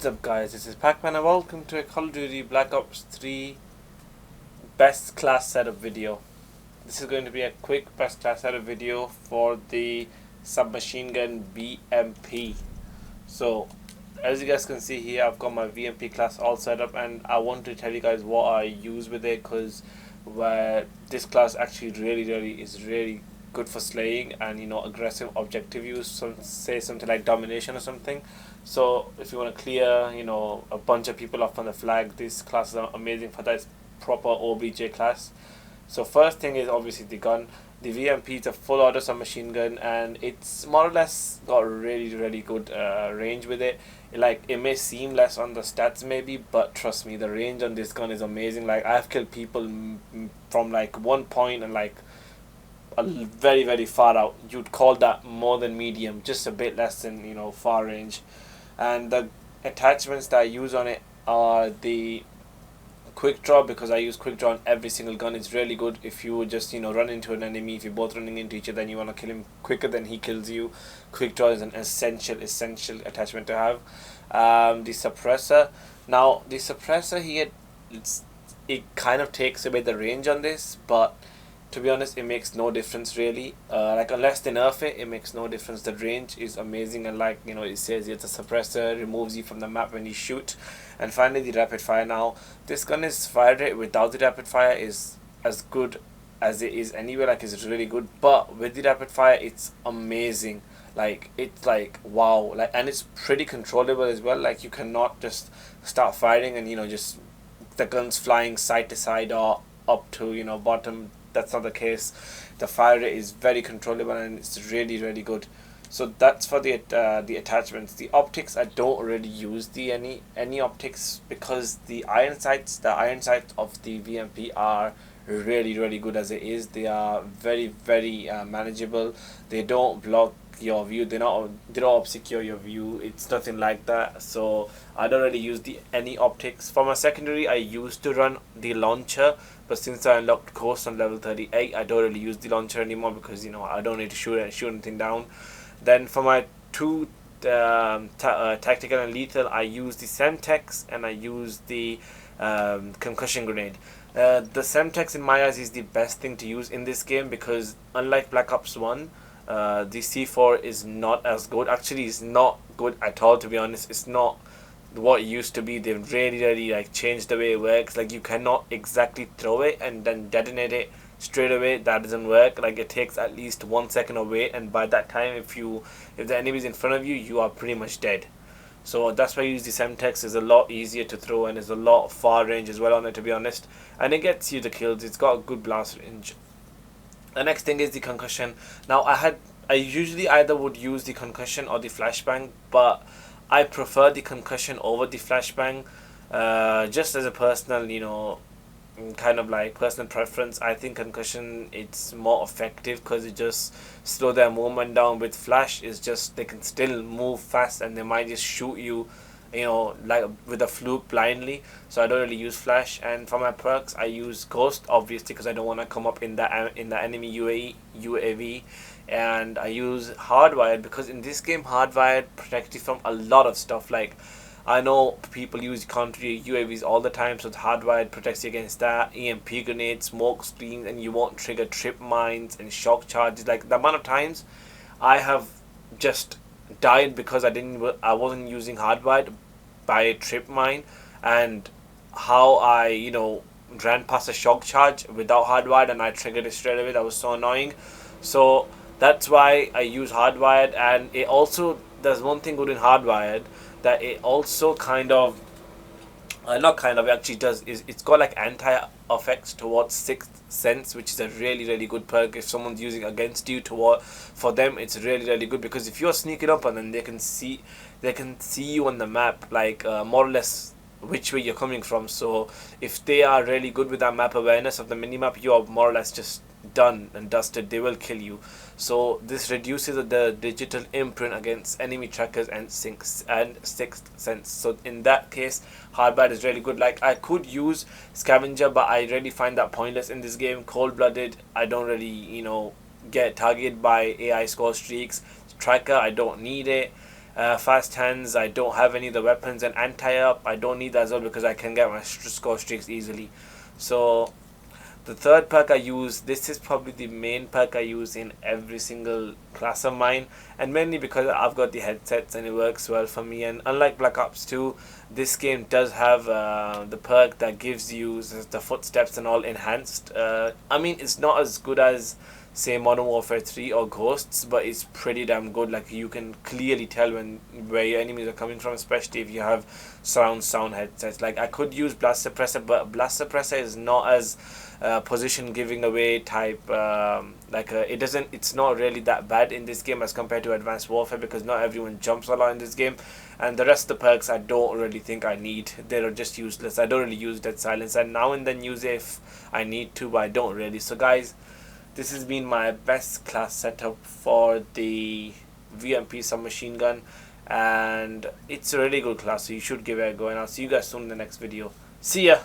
What's up guys, this is PakMan and welcome to a Call of Duty Black Ops 3 best class setup video. This is going to be a quick best class setup video for the submachine gun VMP. So as you guys can see here, I've got my VMP class all set up and I want to tell you guys what I use with it, because this class actually really good for slaying and aggressive objective use, say something like domination or something. So if you want to clear a bunch of people off on the flag, this class is amazing for that. It's proper OBJ class. So first thing is obviously the gun. The VMP is a full auto submachine gun and it's more or less got really good range with it. It may seem less on the stats maybe, but trust me, the range on this gun is amazing. Like, I've killed people from like 1 point and like a very far out. You'd call that more than medium, just a bit less than far range. And the attachments that I use on it are the quick draw, because I use quick draw on every single gun. It's really good if you just run into an enemy. If you're both running into each other and you want to kill him quicker than he kills you, quick draw is an essential attachment to have. The suppressor. Now the suppressor here, it kind of takes away the range on this, but to be honest, it makes no difference really. Unless they nerf it, it makes no difference. The range is amazing, and it says it's a suppressor, removes you from the map when you shoot. And finally, the rapid fire. Now this gun is fire rate without the rapid fire is as good as it is anyway. It's really good, but with the rapid fire, it's amazing. It's wow. And it's pretty controllable as well. You cannot just start firing and just the guns flying side to side or up to bottom. That's not the case. The fire rate is very controllable and it's really good. So that's for the attachments. The optics, I don't really use any optics, because the iron sights of the VMP are really good as it is. They are very manageable. They don't block your view. They don't obscure your view. It's nothing like that. So I don't really use any optics. For my secondary, I used to run the launcher, but since I unlocked Coast on level 38, I don't really use the launcher anymore, because I don't need to shoot anything down. Then for my two tactical and lethal, I use the Semtex and I use the concussion grenade. The Semtex in my eyes is the best thing to use in this game, because unlike Black Ops 1, the C4 is not as good. Actually, it's not good at all, to be honest. It's not what it used to be. They've really changed the way it works. You cannot exactly throw it and then detonate it straight away. That doesn't work. It takes at least 1 second of wait, and by that time, if the enemy is in front of you, you are pretty much dead. So that's why I use the Semtex. It's a lot easier to throw and there's a lot far range as well on it, to be honest, and it gets you the kills. It's got a good blast range. The next thing is the concussion. Now I usually either would use the concussion or the flashbang, but I prefer the concussion over the flashbang, just as a personal personal preference. I think concussion, it's more effective because it just slow their movement down. With flash, it's just they can still move fast and they might just shoot you with a fluke blindly. So I don't really use flash. And for my perks, I use ghost, obviously, because I don't want to come up in the enemy UAV. And I use hardwired, because in this game hardwired protects you from a lot of stuff. I know people use counter UAVs all the time, so the hardwired protects you against that. EMP grenades, smoke screens, and you won't trigger trip mines and shock charges. The amount of times I have just died because I wasn't using hardwired by a trip mine, and how I ran past a shock charge without hardwired and I triggered it straight away. That was so annoying. So that's why I use hardwired. And it also, there's one thing good in hardwired, that it also it actually does, is it's got anti effects towards Sixth Sense, which is a really good perk. If someone's using against you, for them it's really good, because if you're sneaking up on them, they can see you on the map, more or less which way you're coming from. So if they are really good with that map awareness of the minimap, you are more or less just done and dusted. They will kill you. So this reduces the digital imprint against enemy trackers and Sixth Sense. So in that case, hardwired is really good. I could use scavenger, but I really find that pointless in this game. Cold-blooded, I don't really get targeted by AI score streaks. Tracker, I don't need it. fast hands. I don't have any of the weapons, and anti-up I don't need that as well because I can get my score streaks easily. So the third perk I use, this is probably the main perk I use in every single class of mine, and mainly because I've got the headsets and it works well for me. And unlike Black Ops 2, this game does have the perk that gives you the footsteps and all enhanced. I mean, it's not as good as say Modern Warfare 3 or Ghosts, but it's pretty damn good. Like, you can clearly tell where your enemies are coming from, especially if you have surround sound headsets. Like, I could use Blast Suppressor, but Blast Suppressor is not as position giving away type. It's not really that bad in this game as compared to Advanced Warfare, because not everyone jumps a lot in this game, and the rest of the perks I don't really think I need. They're just useless. I don't really use Dead Silence, and now and then use it if I need to, but I don't really. So guys, this has been my best class setup for the VMP submachine gun, and it's a really good class, so you should give it a go, and I'll see you guys soon in the next video. See ya!